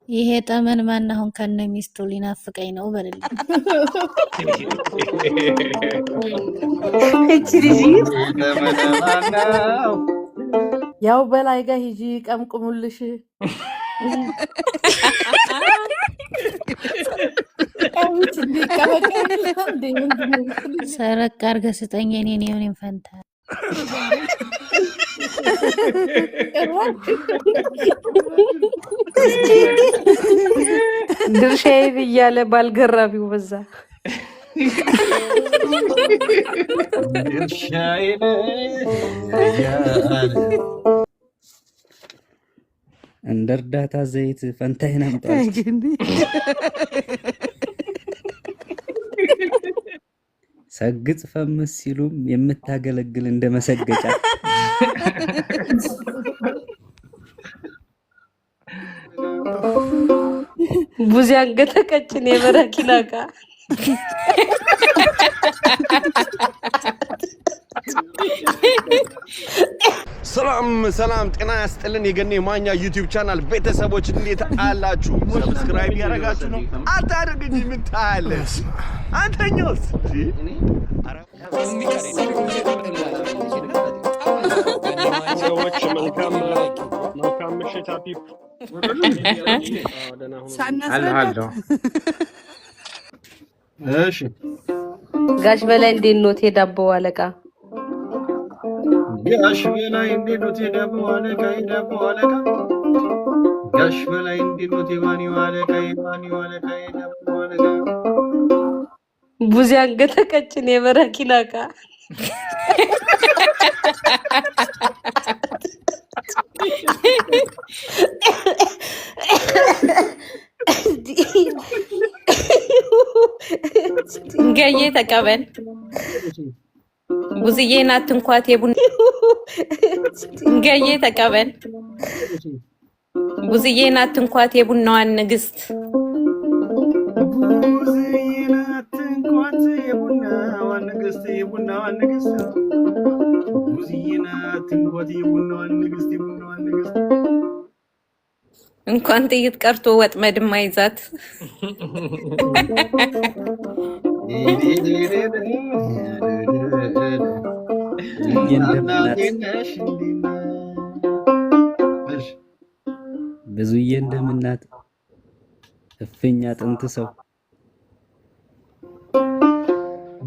ይሄ ጠመን ማን አሁን ከነ ሚስቱ ሊናፍቀኝ ነው በልልኝ። እቺ ልጅ ያው በላይ ጋር ሂጂ ቀምቅሙልሽ። ሰረቅ አድርገህ ስጠኝ የኔን ፈንታ ድርሻዬን እያለ ባልገራቢው በዛ ድርሻዬን እያለ እንደ እርዳታ ዘይት ፈንታዬን አምጣት ሰግጥ ፈምስ ሲሉም የምታገለግል እንደ መሰገጫ ቡዚ አንገተ ቀጭን የበረኪናካ ሰላም ጤና ያስጥልን። የገኔ ማኛ ዩቲዩብ ቻናል ቤተሰቦች እንዴት አላችሁ? ሰብስክራይብ ያደረጋችሁ ነው? አታደርግኝ ምን ታያለህ? አንተኛውስ ሰዎች መልካም ምሽት አፒፕ እሺ ጋሽ በላይ እንዴት ነው ዳቦ አለቃ? ጋሽ በላይ እንዴት ነው ዳቦ አለቃ? ዳቦ አለቃ ጋሽ በላይ እንዴት ነው ማኒው አለቃ? ማኒው አለቃ ዳቦ አለቃ ቡዚ አንገተ ቀጭን የበረኪናካ ገዬ ተቀበል ቡዝዬ ናት እንኳን የቡን ገዬ ተቀበል ቡዝዬ ናት እንኳን የቡናዋን ንግስት ቡዝዬ ናት እንኳን የቡናዋን ንግስት የቡናዋን ንግስት ቡዝዬ ናት እንኳን የቡናዋን ንግስት የቡናዋን ንግስት እንኳን ጥይት ቀርቶ ወጥመድም አይዛት ብዙዬ እንደምናት እፍኛ ጥንት ሰው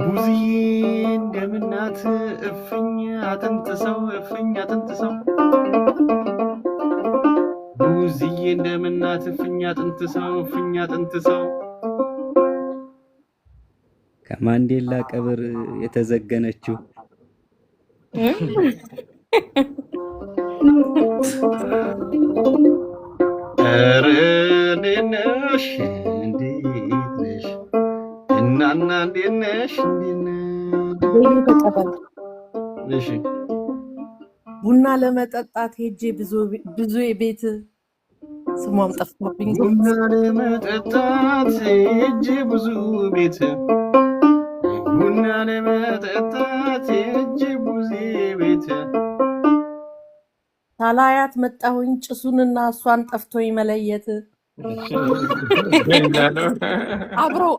ቡዝዬ እንደምናት እፍኛ አጥንት ሰው እፍኛ አጥንት ሰው ቡዝዬ እንደምናት እፍኛ አጥንት ሰው እፍኛ አጥንት ሰው ከማንዴላ ቀብር የተዘገነችው ነሽ እንዴት ነሽ እናና እንዴት ነሽ ነሽ ቡና ለመጠጣት ሄጄ ብዙ ቤት ስሟም ጠፍቶብኝ ቡና ለመጠጣት ሄጄ ብዙ ቤት ቡና ለመጠጣት ሄጄ ብዙ ቤት ታላያት መጣሁኝ ጭሱንና እሷን ጠፍቶኝ መለየት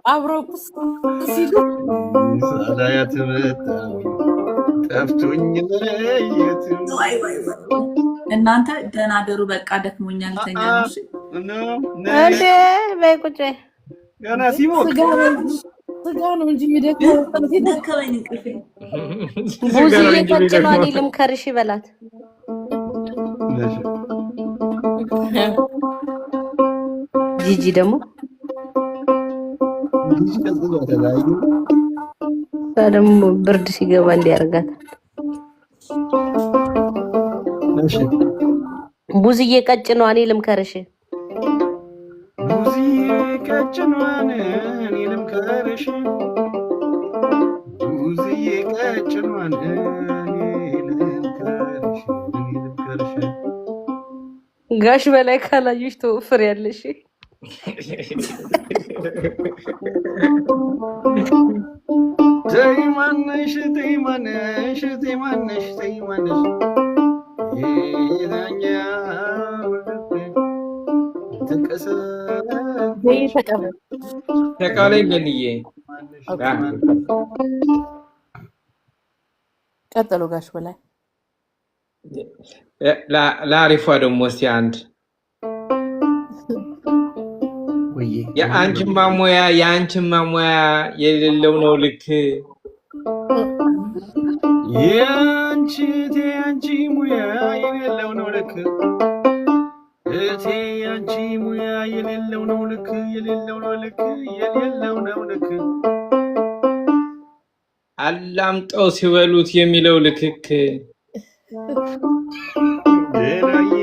አብረው ሲሉ ታላያት መጣሁኝ ጠፍቶኝ መለየት እናንተ ደህና ደሩ በቃ ደክሞኛል ተኛ ነው እሺ እንዴ በይ ቁጭ ገና ሲሞት ስጋ ነው እንጂ የሚደክመው ደከመኝ እንቅልፌ ቡዝዬ ቀጭኗን ልምከርሽ ይበላት ጂጂ ደግሞ ደግሞ ብርድ ሲገባ እንዲያርጋት ቡዝዬ ቀጭኗን ልምከርሽ ቡዝዬ ቀጭኗን ልምከርሽ ቡዝዬ ቀጭኗን ልምከርሽ ጋሽ በላይ ካላዩሽ ተወፍር ያለሽ ተይማነሽ ተይማነሽ ተይማነሽ ተይማነሽ ተቀሰ ተቀበል ተቃላይ ለንዬ ቀጥሎ ጋሽ በላይ ለአሪፏ ደግሞ እስኪ አንድ የአንቺን ማሞያ የሌለው ነው ልክ የአንቺ ሙያ የሌለው ነው ልክ እቴ ያንቺ ሙያ የሌለው ነው ልክ የሌለው ነው ልክ አላምጠው ሲበሉት የሚለው ልክክ ደራዬ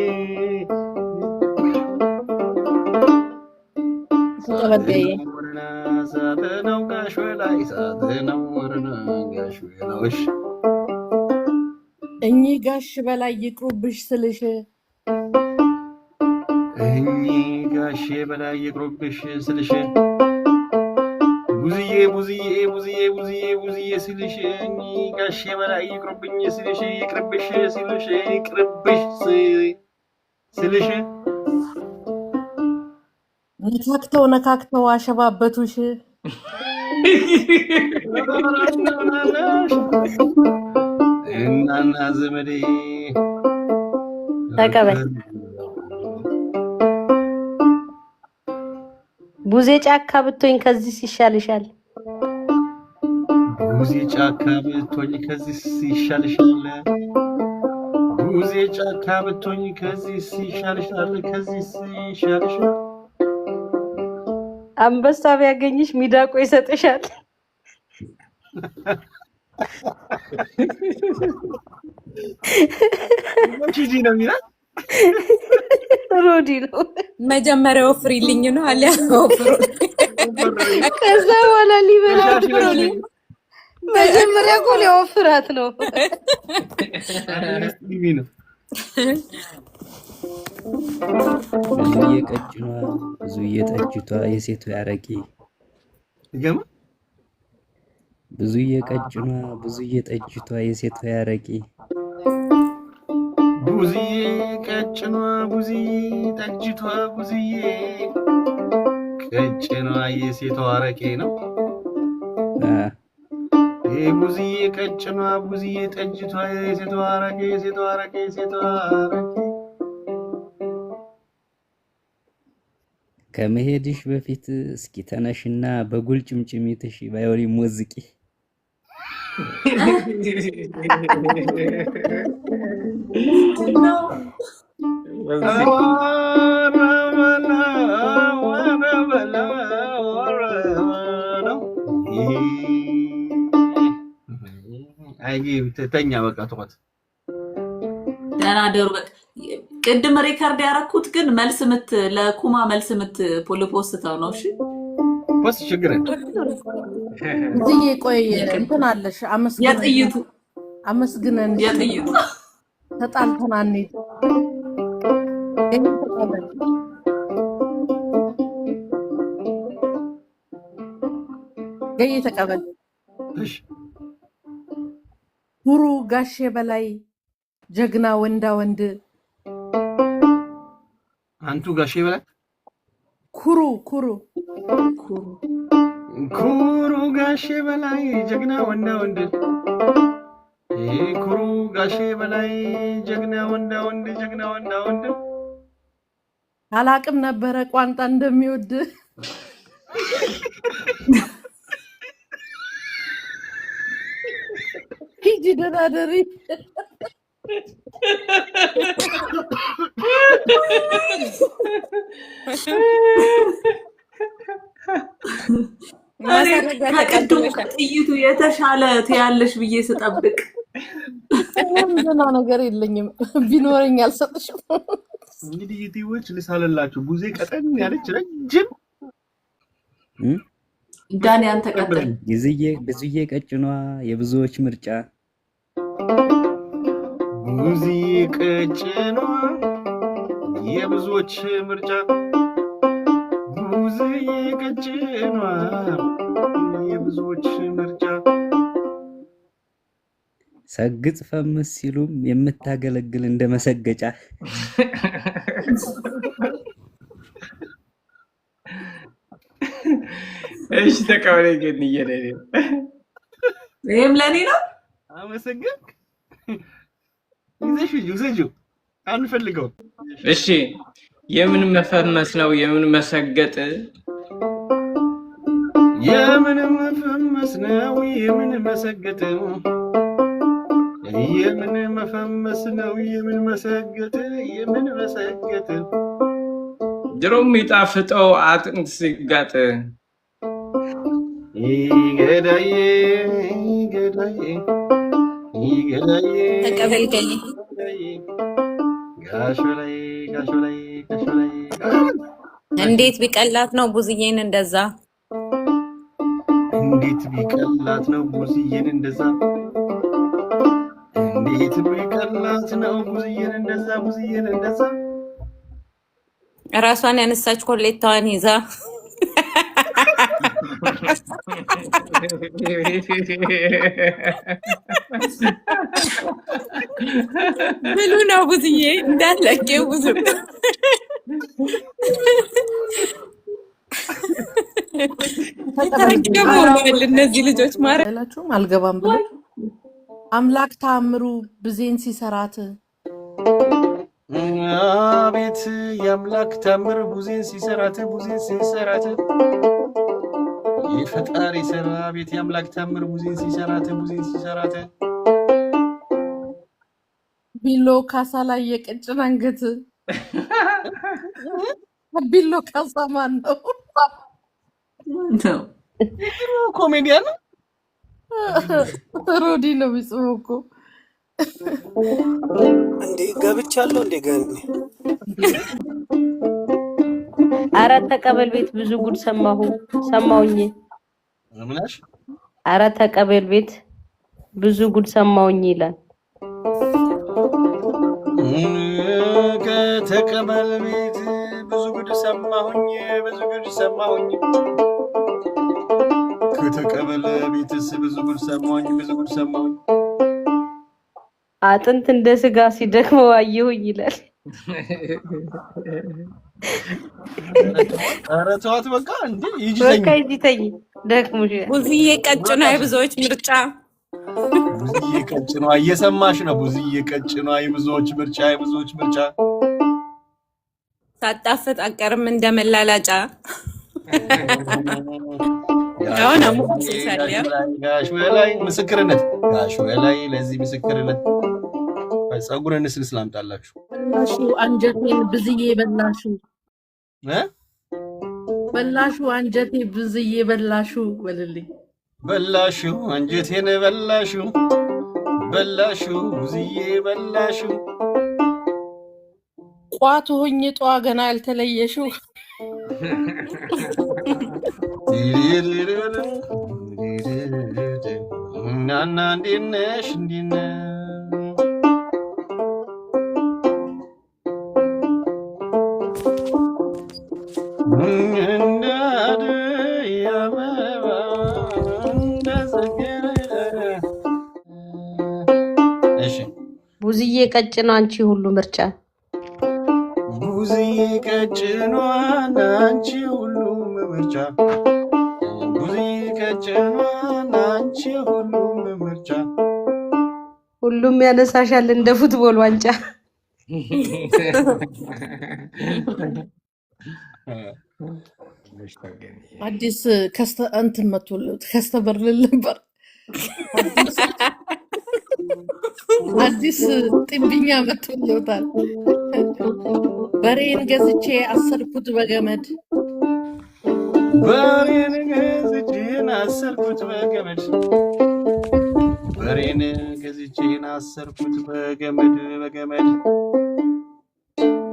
ወርና ሳተናው ጋሽ በላይ ሳተናው ወርና ጋሽ በላይሽ እኚህ ጋሽ በላይ ይቅሩብሽ ስልሽ እኚህ ጋሽ በላይ ይቅሩብሽ ስልሽ ቡዝዬ ስልሽ እኚህ ጋሽ በላይ ይቅሩብኝ ስልሽ ይቅርብሽ ስልሽ ነካክተው አሸባበቱሽ እናና ዘመዴ ተቀበል ቡዜ ጫካ ብትሆኝ ከዚህ ይሻልሻል ቡዜ ጫካ ብትሆኝ ከዚህ ይሻልሻል ቡዜ ጫካ ብትሆኝ ከዚህ ይሻልሻል አንበሳ ቢያገኝሽ ሚዳቆ ይሰጥሻል ጂጂ ነው የሚላት ሮዲ ነው መጀመሪያው ፍሪልኝ ነው አለ ወፍሩ ከዛ በኋላ ሊበላት ነው መጀመሪያ እኮ ሊወፍራት ነው ብዙዬ ቀጭኗ ብዙዬ ጠጅቷ የሴቱ ያረቂ ገማ ብዙዬ ቀጭኗ ብዙዬ ጠጅቷ የሴቱ ያረቂ ብዙዬ ቀጭኗ ብዙዬ ጠጅቷ ብዙዬ ቀጭኗ የሴቷ አረቄ ነው ብዙዬ ቀጭኗ ብዙዬ ጠጅቷ የሴቷ አረቄ ከመሄድሽ በፊት እስኪ ተነሽና በጉል ጭምጭሚትሽ ቫዮሊን ሞዝቂ ተኛ በቃ ተቆጥ ደህና ደሩ በቃ ቅድም ሪከርድ ያረኩት ግን መልስ ምት ለኩማ መልስ ምት ፖሊፖስተው ነው እሺ ፖስት ችግር እዚህ ቆይ እንትን አለሽ የጥይቱ አመስግነን የጥይቱ ተጣልተን አንሄድ ገይ ተቀበል እሺ ሁሩ ጋሼ በላይ ጀግና ወንዳ ወንድ አንቱ ጋሼ በላይ ኩሩ ጋሼ በላይ ጀግና ወንዳ ወንድ ኩሩ ጋሼ በላይ ጀግና ወንዳ ወንድ አላቅም ነበረ ቋንጣ እንደሚወድ ሂጂ ደናደሪ ከቅድሙ ጥይቱ የተሻለ ትያለሽ ብዬ ስጠብቅ ምንድን ነገር የለኝም ቢኖረኝ አልሰጥሽም እንግዲህ ዩቲዩቦች ልሳለላችሁ ቡዜ ቀጠን ያለች ረጅም ዳኒ አንተ ቀጥል ብዙዬ ቀጭኗ የብዙዎች ምርጫ ብዙዬ ቀጭኗ የብዙዎች ምርጫ ብዙዬ ቀጭኗ የብዙዎች ምርጫ ሰግጥ ፈምስ ሲሉም የምታገለግል እንደመሰገጫ እሺ ተቀበለኝ ግን እየለኔ ይሄም ለኔ ነው። አመሰግን ይዘሽው አንፈልገው። እሺ የምን መፈመስ ነው የምን መሰገጥ የምን መፈመስ ነው የምን መሰገጥ የምን መፈመስ ነው የምን መሰገጥ የምን መሰገጥ ድሮም ይጣፍጠው አጥንት ሲጋጥ ይገዳዬ ይገዳዬ ይገዳዬ ተቀበልከኝ ጋሾ ላይ እንዴት ቢቀላት ነው ቡዝዬን እንደዛ እንዴት ቢቀላት ነው ቡዝዬን እንደዛ እንዴት ቢቀላት ነው ቡዝዬን እንደዛ ራሷን ያነሳች ኮሌታዋን ይዛ ምኑ ነው ቡዝዬ እንዳለቀው ብዙ ተረገሙል እነዚህ ልጆች ማረላችሁም አልገባም ብሎ አምላክ ታምሩ ብዜን ሲሰራት አቤት የአምላክ ታምር ቡዜን ሲሰራት የፈጣሪ ሰራ ቤት የአምላክ ታምር ቡዜን ሲሰራት ቢሎ ካሳ ላይ የቀጭን አንገት ቢሎ ካሳ ማን ነው? ኮሜዲያን ነው። ሮዲ ነው የሚጽፈው እኮ እንዴ ገብቻለሁ እንዴ ገርሚ አራት ተቀበል ቤት ብዙ ጉድ ሰማሁኝ ምናሽ አራት ተቀበል ቤት ብዙ ጉድ ሰማሁኝ ይላል ከተቀበል ቤት ብዙ ጉድ ሰማሁኝ ከተቀበል ቤትስ ብዙ ጉድ ሰማሁኝ አጥንት እንደ ስጋ ሲደክመው አየሁኝ ይላል ኧረ ተዋት በቃ እንዴ ይጅተኝ ደክሞሽ ቡዝዬ ቀጭኗ የብዙዎች ምርጫ ቡዝዬ ቀጭኗ እየሰማሽ ነው ቡዝዬ ቀጭኗ የብዙዎች ምርጫ ሳጣፍጥ አቀርም እንደመላላጫ አሁን አሙክሲሳሊያ ጋሽ በላይ ምስክርነት ጋሽ በላይ ለዚህ ምስክርነት ጸጉር እንስልስ ላምጣላችሁ በላሹ አንጀቴን ብዝዬ በላሹ አንጀቴ ብዝዬ በላሹ በልልኝ በላሹ አንጀቴን በላሹ ብዝዬ በላሹ ቋቱ ሆኜ ጧ ገና ያልተለየሽው ናና እንዴት ነሽ ቡዝዬ ቀጭኗ አንቺ ሁሉ ምርጫ ቡዝዬ ቀጭኗ አንቺ ሁሉ ምርጫ ቡዝዬ ቀጭኗ አንቺ ሁሉ ምርጫ ሁሉም ያነሳሻል እንደ ፉትቦል ዋንጫ አዲስ እንትን መቶለት ከስተበርልል ነበር አዲስ ጥብኛ መቶለታል በሬን ገዝቼ አሰርኩት በገመድ በሬን ገዝቼን አሰርኩት በገመድ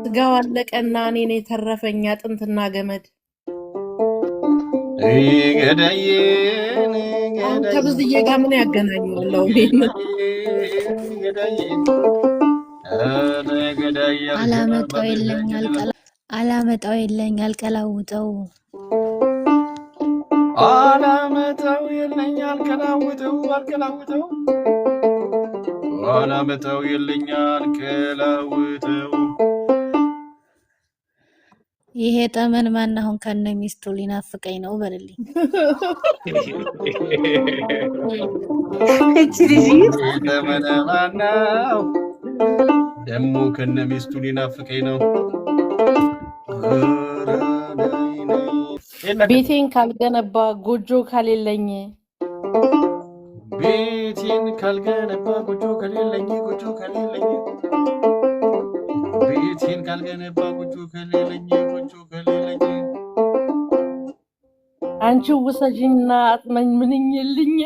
ስጋው አለቀና እኔን የተረፈኝ አጥንትና ገመድ ከብዝዬ ጋር ምን ያገናኘዋለው? አላመጣው የለኝ አልቀላውጠው አላመጣው የለኝ አልቀላውጠው ይሄ ጠመን ማን አሁን ከነ ሚስቱ ሊናፍቀኝ ነው በልልኝ። እቺ ልጅ ጠመን ማነው ደሞ ከነ ሚስቱ ሊናፍቀኝ ነው። ቤቴን ካልገነባ ጎጆ ከሌለኝ ቤቴን ካልገነባ ጎጆ ከሌለኝ ቤቴን ካልገነባ ጎጆ ከሌለኝ አንቺ ውሰጂና አጥመኝ ምንኝልኝ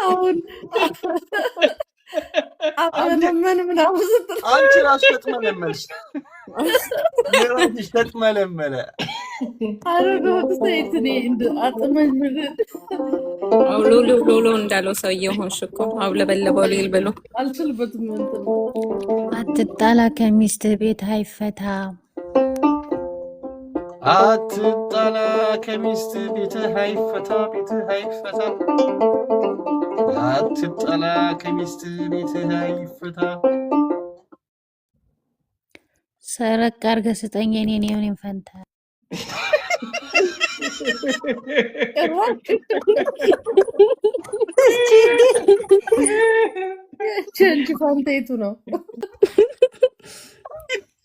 አሁን አጥመን ምናምን ስትል አንቺ ራስ ተጥመለመልሽ የራስሽ ተጥመለመለ አረዶ ተይትኔ እንደ አጥመኝ ምን ሎሎ እንዳለው ሰውዬው ሆንሽ እኮ አውለበለበው ሊል ብሎ አልችልበትም እንትን አትጣላ ከሚስትህ ቤት አይፈታ። አትጣላ ከሚስት ቤትህ አይፈታ አትጣላ ከሚስት ቤትህ አይፈታ። ሰረቅ አድርገህ ስጠኝ የኔን ፈንታ። ቸንቺ ፋንቴቱ ነው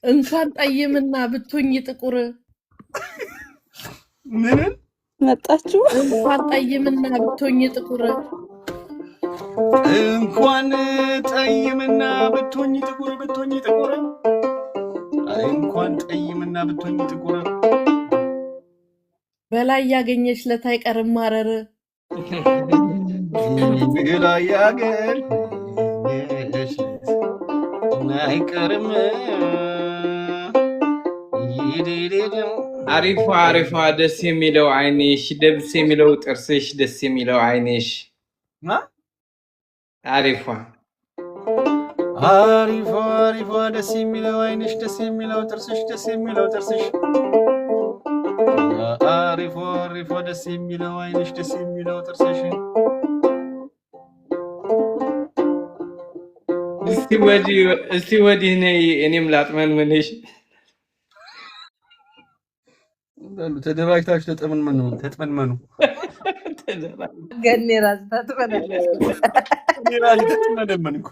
እንኳን ጠይምና ብትሆኝ ጥቁር ምን መጣችሁ? እንኳን ጠይምና ብትሆኝ ጥቁር እንኳን ጠይምና ብትሆኝ ጥቁር እንኳን ጠይምና ብትሆኝ ጥቁር በላይ ያገኘሽ ለታይ ቀርም ማረር በላይ ያገኘሽ ለታይ ቀርም አሪፏ ደስ የሚለው አይንሽ ደስ የሚለው ጥርስሽ ደስ የሚለው አይንሽ አሪፏ ደስ የሚለው አይንሽ ደስ የሚለው ጥርስሽ አሪፏ ደስ የሚለው አይንሽ ደስ የሚለው ጥርስሽ እስቲ ወዲህ ነይ እኔም ላጥመንምንሽ። ተደራጅታችሁ ተጥመንመኑ ገኔ ራስ ተጥመነመንኩ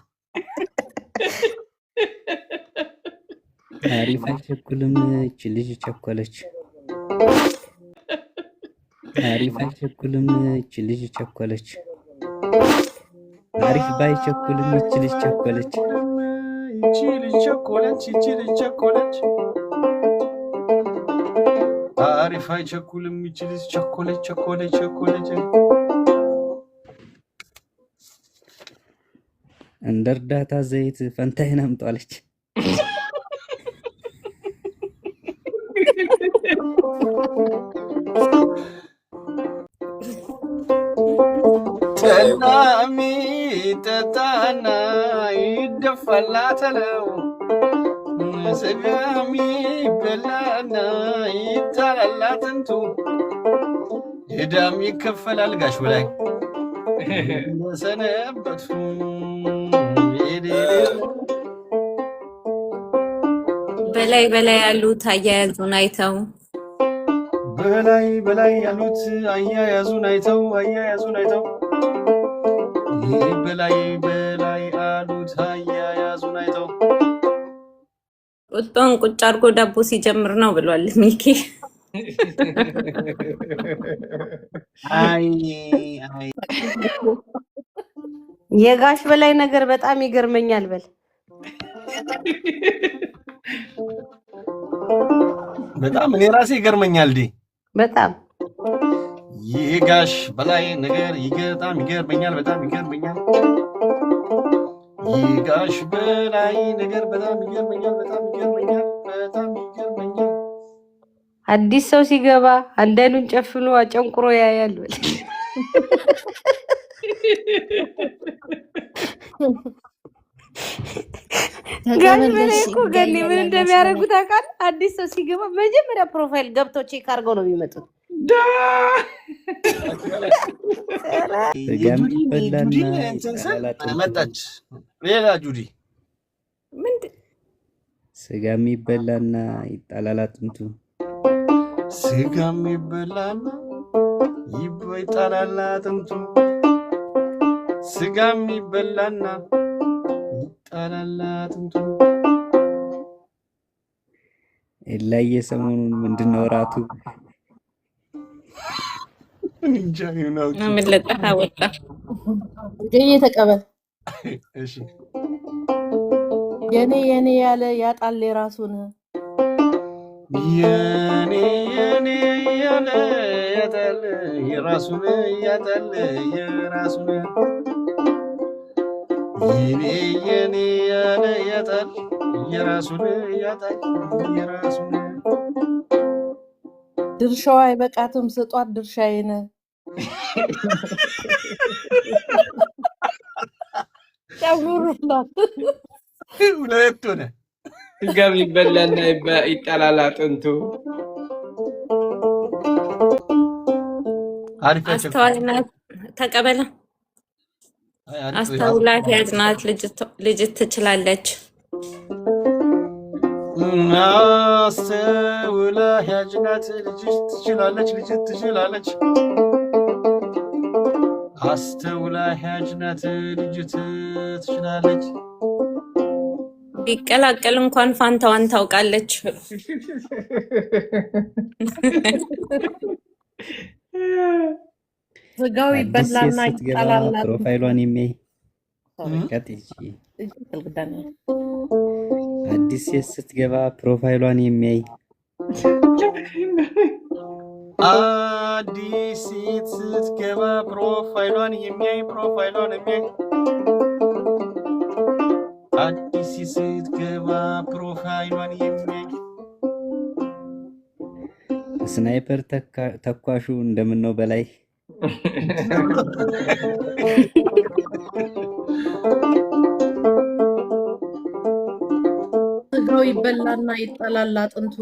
አሪፍ አይቸኩልም እች ልጅ ቸኮለች። አሪፍ አይቸኩልም እች ልጅ ቸኮለች። አሪፍ ባይቸኩልም እች ልጅ ቸኮለች። አሪፍ አይቸኩልም እች ልጅ ቸኮለች። እንደ እርዳታ ዘይት ፈንታዬን አምጧለች። ጠላሚ ጠጣና ይደፋላተለው ስጋሚ በላና ይታላላትንቱ ዕዳም ይከፈላል ጋሽ በላይ ሰነበቱ በላይ ያሉት አያያዙን አይተው በላይ ያሉት አያያዙን አይተው በላይ አሉት አያያዙን አይተው ቁጣውን ቁጭ አድርጎ ዳቦ ሲጀምር ነው ብሏል ሚኪ። አይ የጋሽ በላይ ነገር በጣም ይገርመኛል። በል በጣም እኔ ራሴ ይገርመኛል። በጣም የጋሽ በላይ ነገር በጣም ይገርመኛል። የጋሽ በላይ ነገር በጣም ይገርመኛል። አዲስ ሰው ሲገባ አንዳንዱን ጨፍኖ አጨንቁሮ ያያል። በል ጋሽ በላይ እኮ ገኔ ምን እንደሚያደርጉት አውቃለሁ። አዲስ ሰው ሲገባ መጀመሪያ ፕሮፋይል ገብተው ቼክ አድርገው ነው የሚመጡት። መጣች ሌላ ጁዲ ስጋ የሚበላና ይጣላል አጥንቱ ስጋ የሚበላና ይጣላል አጥንቱ ስጋ የሚበላና ይጣላል አጥንቱ ላይ ሰሞኑን ምንድነው ራቱ እንጃ ይሁንው ምን ለጣ ወጣ ገኝ ተቀበል እሺ የኔ ያለ ያጣል የራሱን የኔ ያለ ያጣል የራሱን ያጣል የራሱን የኔ ያለ ያጣል የራሱን ያጣል የራሱን ድርሻው አይበቃትም ስጧት ድርሻዬን ያውሩላት ሁለት ሆነ ስጋ የሚበላና ይጣላል አጥንቱ አስተዋልና ተቀበለ አስተውላት ያዝናት ልጅ ትችላለች አስተውላ ያዝናት ልጅ ትችላለች አስተውላ ያዝናት ልጅ ትችላለች ቢቀላቀል እንኳን ፋንታዋን ታውቃለች ስጋው ይበላና ይጣላል ፕሮፋይሏን የሚያይ አዲስ ስትገባ ፕሮፋይሏን የሚያይ አዲስ ስትገባ ፕሮፋይሏን የሚያይ አዲስ ስትገባ ፕሮፋይሏን የሚያይ ስናይፐር ተኳሹ እንደምነው በላይ ስጋው ይበላና ይጣላል አጥንቱ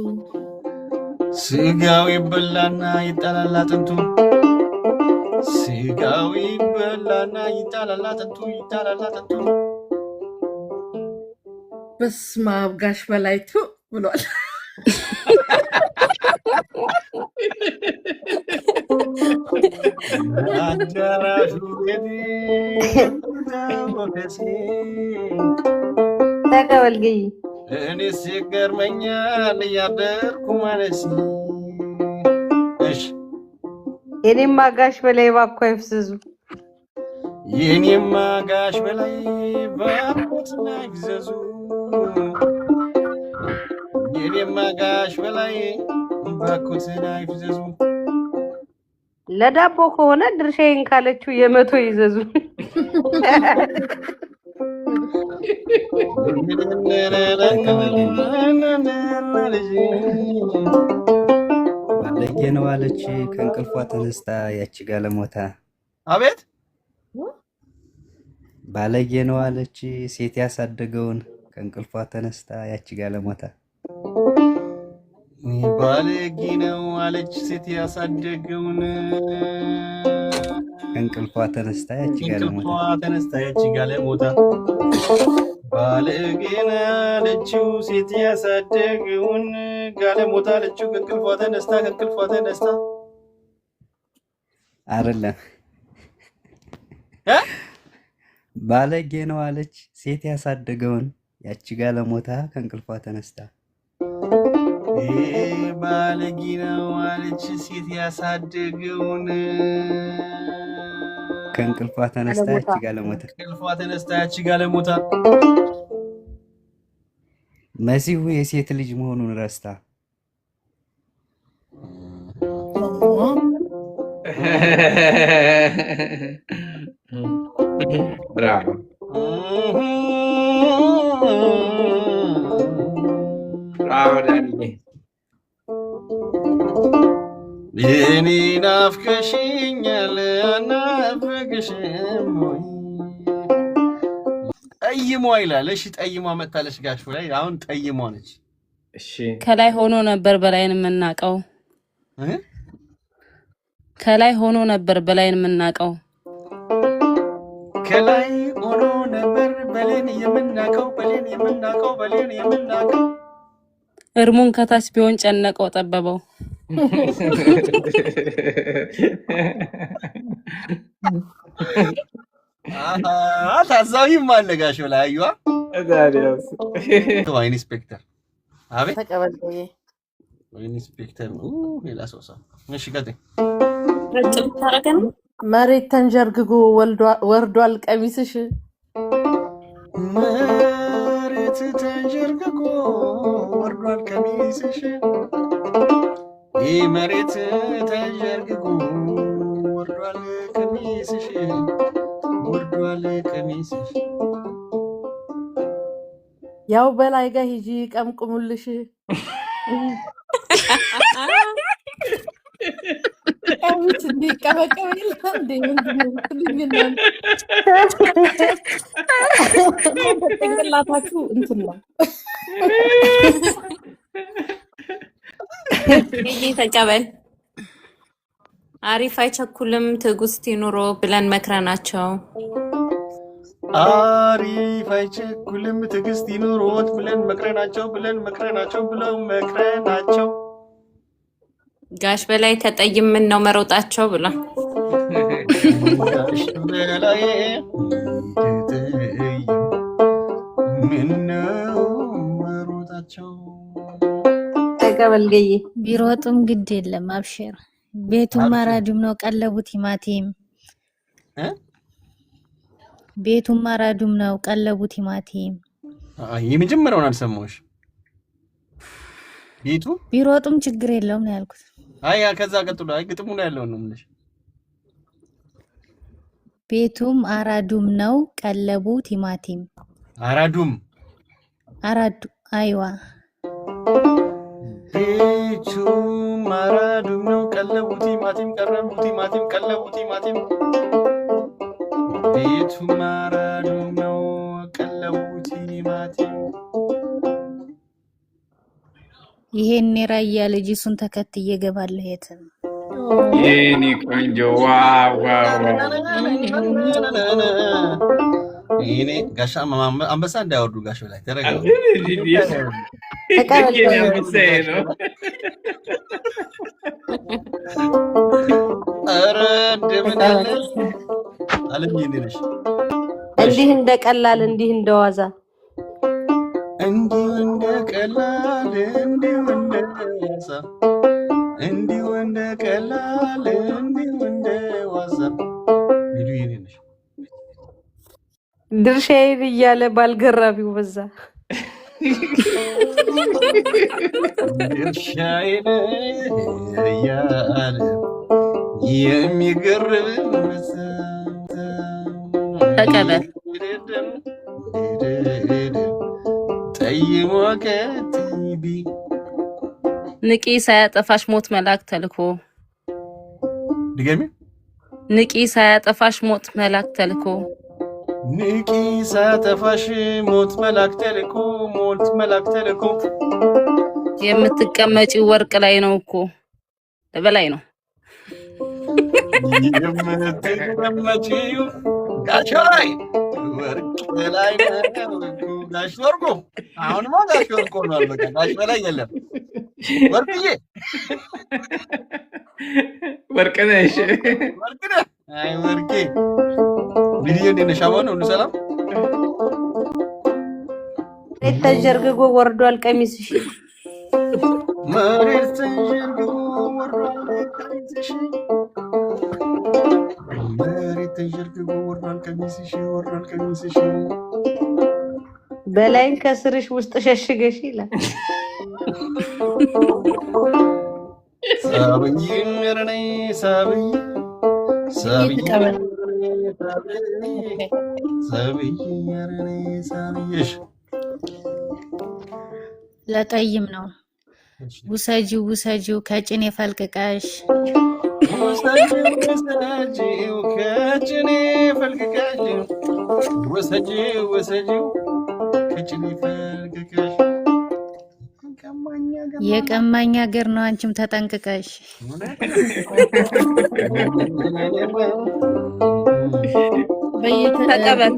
ስጋው ይበላና ይጣላል አጥንቱ ስጋው ይበላና ይጣላል አጥንቱ በስመ አብ ጋሽ በላይቱ ብሏል አዳራሹ ተቀበልገይ እኔ ሲገርመኛል ያደርኩ ማለት እሺ የኔማ ጋሽ በላይ ባኮ ይፍስዙ የኔማ ጋሽ በላይ ባኮት ይፍዘዙ የኔማ ጋሽ በላይ ባኮት ይፍዘዙ ለዳቦ ከሆነ ድርሻዬን ካለችው የመቶ ይዘዙ ባለጌ ነው አለች ከእንቅልፏ ተነስታ ያቺ ጋለሞታ አቤት ባለጌ ነው አለች ሴት ያሳደገውን ከእንቅልፏ ተነስታ ያቺ ጋለሞታ ባለጌ ነው አለች ሴት ያሳደገውን ከእንቅልፏ ተነስታ ያቺ ጋለሞታ ባለጌ ነው አለችው ሴት ያሳደገውን ጋለሞታ አለችው ከእንቅልፏ ተነስታ አይደለም ባለጌ ነው አለች ሴት ያሳደገውን ያቺ ጋለሞታ ከእንቅልፏ ተነስታ ባለጌ ነው አለች ሴት ያሳደገውን ከእንቅልፏ ተነስታ ያቺ ጋለሞታ መሲሁ የሴት ልጅ መሆኑን ረስታ ብራቮ ዳንዬ የኔ ናፍቀሽኛል አናፍቅሽም ወይ ጠይሟ ይላል እሺ ጠይሟ መታለች ጋሽ ላይ አሁን ጠይሟ ነች እሺ ከላይ ሆኖ ነበር በላይን የምናቀው ከላይ ሆኖ ነበር በላይን የምናቀው ከላይ ሆኖ ነበር በሌን የምናቀው እርሙን ከታች ቢሆን ጨነቀው ጠበበው። ታዛቢም አለ ጋሽ ላይ አዩዋ ዋይን ኢንስፔክተር አቤት ተቀበል ዋይን ኢንስፔክተር ሌላ ሰው እሺ ቀጥይ ረጭም ታረገን መሬት ተንጀርግጎ ወርዷል ቀሚስሽ መሬት ተንጀርግጎ ወርዷል ቀሚስሽ መሬት ተንጀርግጎ ወርዷል ቀሚስሽ ወርዷል ቀሚስሽ ያው በላይ ጋር ሂጂ ቀምቁሙልሽ ቀሚስ እንዲቀበቀብ ይላል ምንድነው ጭንቅላታችሁ እንትን ነው ይሄ ተቀበል አሪፍ አይቸኩልም ትዕግስት ይኑሮ ብለን መክረናቸው አሪፍ አይቸኩልም ትዕግስት ይኑሮት ብለን መክረናቸው ብለው መክረናቸው ጋሽ በላይ ተጠይም ምን ነው መሮጣቸው ብላ ጋሽ በላይ ምን ነው መሮጣቸው ተቀበልገይ ቢሮጡም ግድ የለም አብሽር ቤቱም አራዱም ነው ቀለቡ ቲማቲም ቤቱም አራዱም ነው ቀለቡ ቲማቲም የመጀመሪያውን አልሰማሁሽ ቤቱ ቢሮጡም ችግር የለውም ነው ያልኩት አይ ከዛ ቀጥሎ አይ ግጥሙ ነው ያለው ነው ምንሽ ቤቱም አራዱም ነው ቀለቡ ቲማቲም አራዱ አይዋ ቤቱም አራዱም ነው ቀለቡ ቲማቲም ቀለቡ ቲማቲም ቤቱም አራዱም ነው ቀለቡ ቲማቲም ይሄን የራያ ልጅ እሱን ተከትዬ እገባለሁ የትም የኔ ቆንጆ ዋው ይሄኔ ጋሻ አንበሳ እንዳያወርዱ ጋሽ ላይ ተረጋጋ ኧረ እንደምን አለ አለም ይነሽ እንዲህ እንደቀላል እንዲህ እንደዋዛ እንዲህ እንደቀላል እንዲህ እንደዋዛ እንዲህ እንደቀላል እንዲህ እንደዋዛ ቢሉ ይነሽ ድርሻዬን እያለ ባልገራቢው በዛ ድርሻዬን እያለ የሚገርም ተቀበል ጠይሞ ከቲቢ ንቂ ሳያጠፋሽ ሞት መልአክ ተልኮ ድገሚ ንቂ ሳያጠፋሽ ሞት መልአክ ተልኮ ንቂ ሳያጠፋሽ ሞት መልአክ ተልኮ የምትቀመጪ ወርቅ ላይ ነው እኮ በላይ ነው የምትቀመጪው ጋሽ ላይ ወርቅ ላይ ነው ጋሽ ወርቁ አሁንማ ጋሽ ወርቁ ነው በቃ ጋሽ በላይ የለም ወርቅዬ ወርቅ ነሽ አይ ወርቄ ቪዲዮ እንደነሻው ሁሉ ሰላም መሬት ተንጀርግጎ ወርዷል ቀሚስሽ መሬት ተንጀርግጎ ወርዷል ቀሚስሽ መሬት ተንጀርግጎ ወርዷል ቀሚስሽ በላይን ከስርሽ ውስጥ ሸሽገሽ ይላል ሳብኝ ምርነይ ሳብኝ ለጠይም ነው ውሰጂው ከጭኔ ፈልቅቀሽ ውሰጂው ከጭኔ ፈልቅቀሽ ከጭኔ ፈልቅቀሽ የቀማኛ ሀገር ነው አንቺም ተጠንቅቀሽ ተቀበል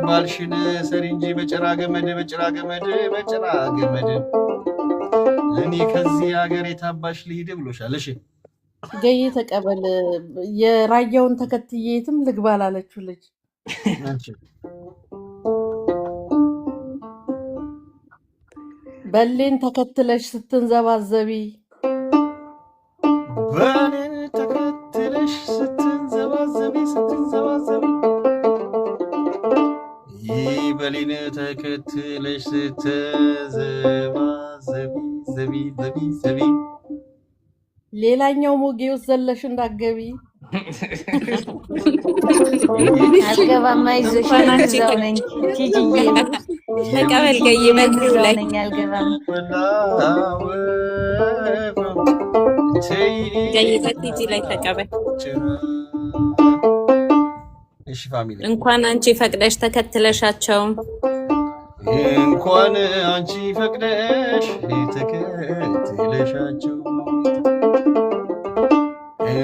ባልሽን ሰሪ እንጂ በጭራ ገመድ በጭራ ገመድ በጭራ ገመድ እኔ ከዚህ ሀገር የታባሽ ልሂድ ብሎሻል። እሺ ገይ ተቀበል። የራያውን ተከትዬ የትም ልግባ ላለችው ልጅ አንቺ በሌን ተከትለሽ ስትንዘባዘቢ በሌን ተከትለሽ ስትንዘባዘቢ በሌን ተከትለሽ ስትንዘባዘቢ ሌላኛው ሞጌ ውስጥ ዘለሽ እንዳገቢ አልገባም። አይዞሽ እዛው ነኝ ቲጂዬ ተቀበል ገይ በግሩ ላይ አልገባም። ገይ ቲጂ ላይ ተቀበል። እሺ ፋሚሊ እንኳን አንቺ ፈቅደሽ ተከትለሻቸው እንኳን አንቺ ፈቅደሽ ተከትለሻቸው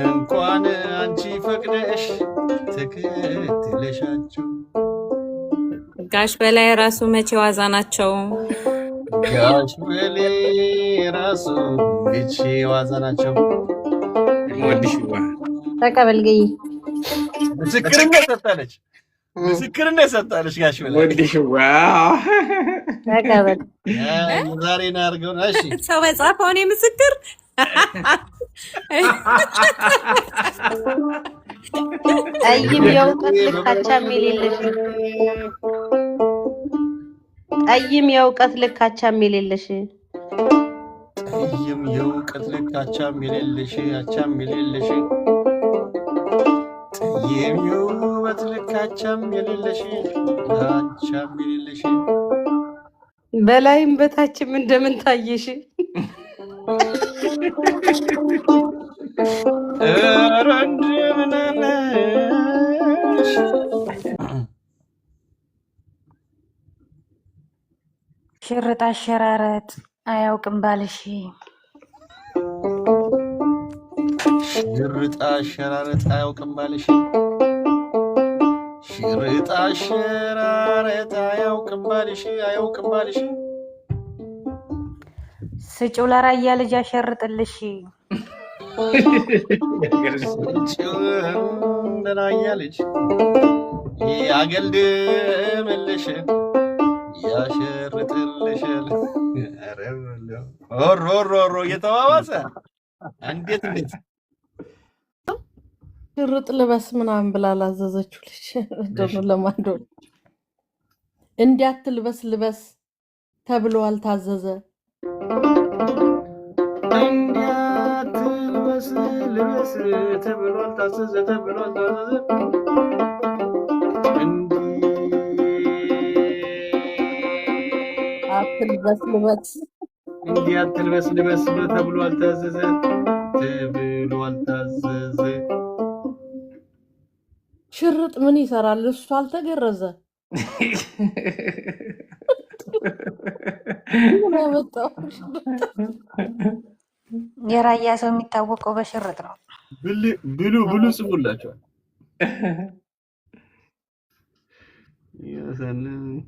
እንኳን አንቺ ፈቅደሽ ተከትለሻቸው ጋሽ በላይ ራሱ መቼ ዋዛ ናቸው። ጋሽ በላይ ራሱ መቼ ዋዛ ናቸው። ወዲሽዋ ተቀበል ገይ ምስክርነት ሰጣለች ጋሽ በላይ ወዲሽዋ ተቀበል። ዛሬ ነው ያርገው። እሺ ሰው በጻፈው እኔ ምስክር ጠይም የእውቀት ልካቻም የሌለሽ ጠይም የእውቀት ልካቻም የሌለሽ ጠይም የእውቀት ልካቻም የሌለሽ አቻም የሌለሽ ጠይም የውበት ልካቻም የሌለሽ አቻም የሌለሽ በላይም በታችም እንደምን ታየሽ ኧረ እንደምን አለሽ ሽርጥ አሸራረጥ አያውቅም ባልሽ ሽርጥ አሸራረጥ አያውቅም ባልሽ ሽርጥ አሸራረጥ አያውቅም ባልሽ ስጪው ለራያ ልጅ አሸርጥልሽ ለራያ ልጅ ያገልድምልሽ ያሸርጥልሻል። ኦሮሮሮ እየተባባሰ እንዴት ሽርጥ ልበስ ምናምን ብላ ላዘዘችው ልጅ ደግሞ ለማንዶ እንዲያትልበስ ልበስ ተብሎ አልታዘዘ እንዲያትልበስ ልበስ ተብሎ አልታዘዘ አትልበስ ልበስ እንዲያትልበስ ልበስ ተብሎ አልታዘዘ ሽርጥ ምን ይሰራል? እሱ አልተገረዘ የራያ ሰው የሚታወቀው በሽርጥ ነው። ብሉ ጽፉላቸዋል።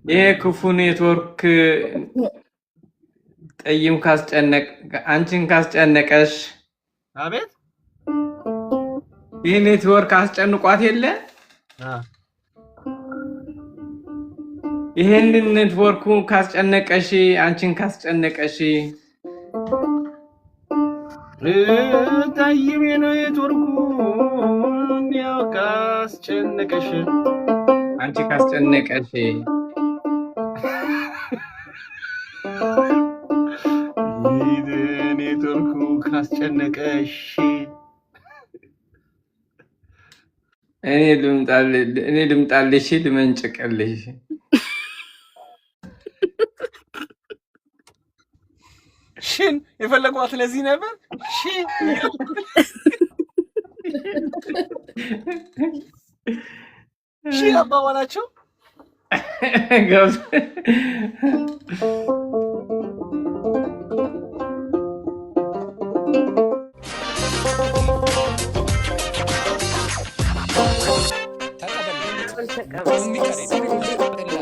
ይሄ ክፉ ኔትወርክ ጠይም ካስጨነቅ አንቺን ካስጨነቀሽ አቤት ይህ ኔትወርክ አስጨንቋት የለ ይሄንን ኔትወርኩ ካስጨነቀሽ አንቺን ካስጨነቀሽ ጠይም ኔትወርኩ ያው ካስጨነቀሽ አንቺ ካስጨነቀሽ ኔትወርኩ ካስጨነቀሽ እኔ ልምጣልሽ ልመንጭቅልሽ ሽን የፈለጓት ለዚህ ነበር ሺ አባባላቸው comunque